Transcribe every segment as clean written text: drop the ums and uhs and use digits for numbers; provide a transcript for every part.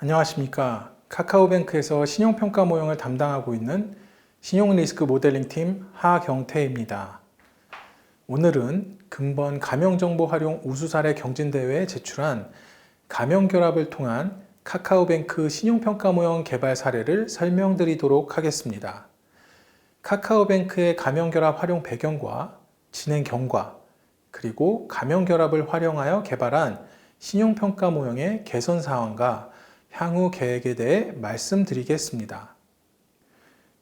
안녕하십니까. 카카오뱅크에서 신용평가 모형을 담당하고 있는 신용리스크 모델링팀 하경태입니다. 오늘은 금번 가명정보 활용 우수사례 경진대회에 제출한 가명결합을 통한 카카오뱅크 신용평가 모형 개발 사례를 설명드리도록 하겠습니다. 카카오뱅크의 가명결합 활용 배경과 진행 경과, 그리고 가명결합을 활용하여 개발한 신용평가 모형의 개선 사항과 향후 계획에 대해 말씀드리겠습니다.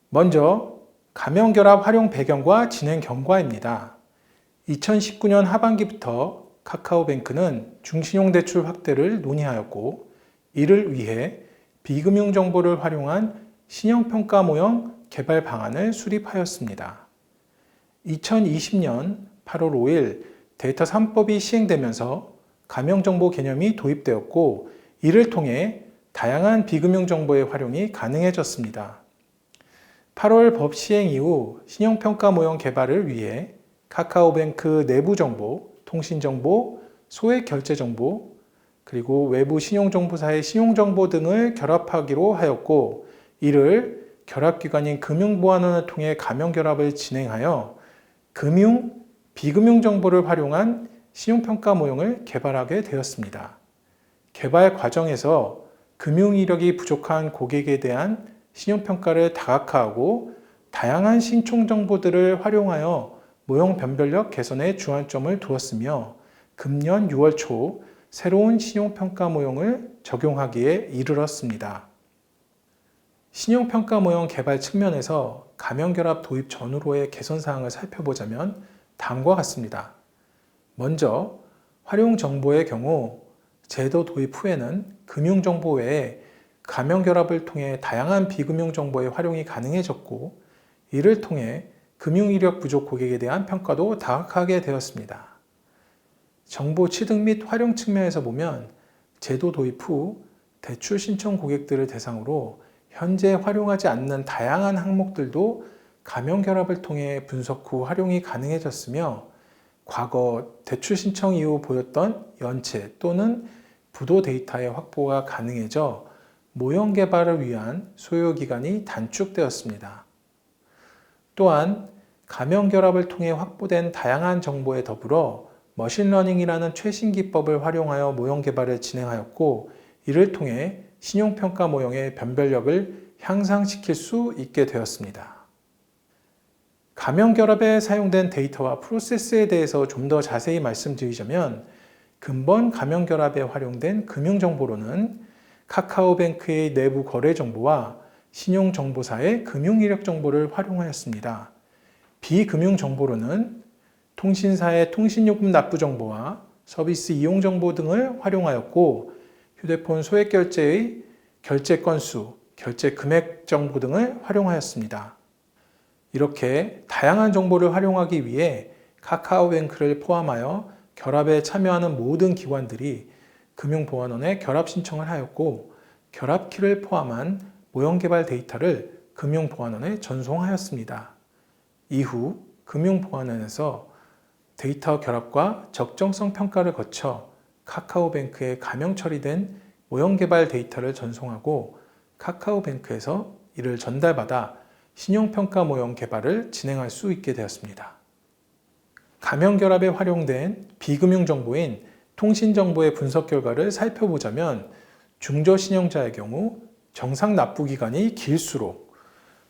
먼저 가명결합 활용 배경과 진행 경과입니다. 2019년 하반기부터 카카오뱅크는 중신용대출 확대를 논의하였고, 이를 위해 비금융 정보를 활용한 신용평가 모형 개발 방안을 수립하였습니다. 2020년 8월 5일 데이터 3법이 시행되면서 가명정보 개념이 도입되었고, 이를 통해 다양한 비금융 정보의 활용이 가능해졌습니다. 8월 법 시행 이후 신용평가 모형 개발을 위해 카카오뱅크 내부 정보, 통신 정보, 소액 결제 정보, 그리고 외부 신용정보사의 신용정보 등을 결합하기로 하였고, 이를 결합기관인 금융보안원을 통해 가명결합을 진행하여 금융, 비금융 정보를 활용한 신용평가 모형을 개발하게 되었습니다. 개발 과정에서 금융 이력이 부족한 고객에 대한 신용평가를 다각화하고 다양한 신총 정보들을 활용하여 모형 변별력 개선에 주안점을 두었으며, 금년 6월 초 새로운 신용평가 모형을 적용하기에 이르렀습니다. 신용평가 모형 개발 측면에서 가명결합 도입 전후로의 개선 사항을 살펴보자면 다음과 같습니다. 먼저 활용 정보의 경우 제도 도입 후에는 금융정보 외에 가명결합을 통해 다양한 비금융 정보의 활용이 가능해졌고, 이를 통해 금융 이력 부족 고객에 대한 평가도 다각화하게 되었습니다. 정보 취득 및 활용 측면에서 보면 제도 도입 후 대출 신청 고객들을 대상으로 현재 활용하지 않는 다양한 항목들도 가명결합을 통해 분석 후 활용이 가능해졌으며, 과거 대출 신청 이후 보였던 연체 또는 부도 데이터의 확보가 가능해져 모형 개발을 위한 소요 기간이 단축되었습니다. 또한 가명결합을 통해 확보된 다양한 정보에 더불어 머신러닝이라는 최신 기법을 활용하여 모형 개발을 진행하였고, 이를 통해 신용평가 모형의 변별력을 향상시킬 수 있게 되었습니다. 가명결합에 사용된 데이터와 프로세스에 대해서 좀 더 자세히 말씀드리자면, 근본 가명결합에 활용된 금융정보로는 카카오뱅크의 내부 거래 정보와 신용정보사의 금융이력 정보를 활용하였습니다. 비금융 정보로는 통신사의 통신요금 납부 정보와 서비스 이용 정보 등을 활용하였고, 휴대폰 소액 결제의 결제 건수, 결제 금액 정보 등을 활용하였습니다. 이렇게 다양한 정보를 활용하기 위해 카카오뱅크를 포함하여 결합에 참여하는 모든 기관들이 금융보안원에 결합 신청을 하였고, 결합키를 포함한 모형 개발 데이터를 금융보안원에 전송하였습니다. 이후 금융보안원에서 데이터 결합과 적정성 평가를 거쳐 카카오뱅크에 가명 처리된 모형 개발 데이터를 전송하고, 카카오뱅크에서 이를 전달받아 신용평가 모형 개발을 진행할 수 있게 되었습니다. 가명결합에 활용된 비금융 정보인 통신정보의 분석 결과를 살펴보자면, 중저신용자의 경우 정상 납부 기간이 길수록,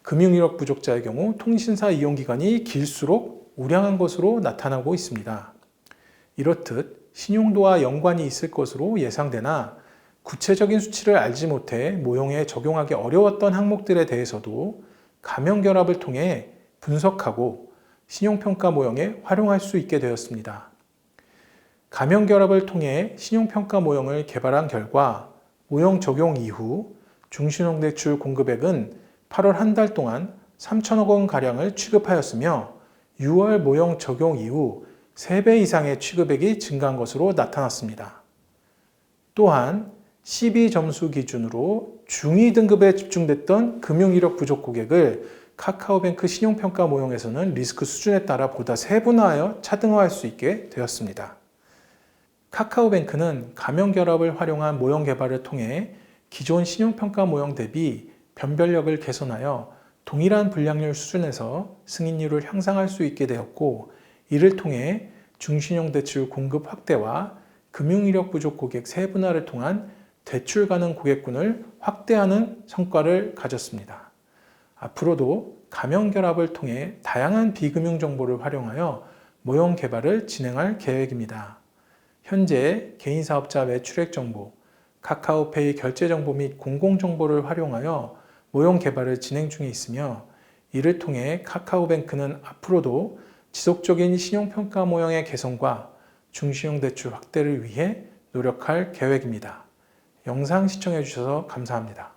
금융이력 부족자의 경우 통신사 이용 기간이 길수록 우량한 것으로 나타나고 있습니다. 이렇듯 신용도와 연관이 있을 것으로 예상되나 구체적인 수치를 알지 못해 모형에 적용하기 어려웠던 항목들에 대해서도 가명결합을 통해 분석하고 신용평가 모형에 활용할 수 있게 되었습니다. 가명결합을 통해 신용평가 모형을 개발한 결과 모형 적용 이후 중신용대출 공급액은 8월 한 달 동안 3천억 원가량을 취급하였으며, 6월 모형 적용 이후 3배 이상의 취급액이 증가한 것으로 나타났습니다. 또한 12점수 기준으로 중위 등급에 집중됐던 금융이력 부족 고객을 카카오뱅크 신용평가 모형에서는 리스크 수준에 따라 보다 세분화하여 차등화할 수 있게 되었습니다. 카카오뱅크는 가명결합을 활용한 모형 개발을 통해 기존 신용평가 모형 대비 변별력을 개선하여 동일한 불량률 수준에서 승인율을 향상할 수 있게 되었고, 이를 통해 중신용 대출 공급 확대와 금융이력 부족 고객 세분화를 통한 대출 가능 고객군을 확대하는 성과를 가졌습니다. 앞으로도 가명결합을 통해 다양한 비금융 정보를 활용하여 모형 개발을 진행할 계획입니다. 현재 개인사업자 매출액 정보, 카카오페이 결제 정보 및 공공정보를 활용하여 모형 개발을 진행 중에 있으며, 이를 통해 카카오뱅크는 앞으로도 지속적인 신용평가 모형의 개선과 중신용 대출 확대를 위해 노력할 계획입니다. 영상 시청해 주셔서 감사합니다.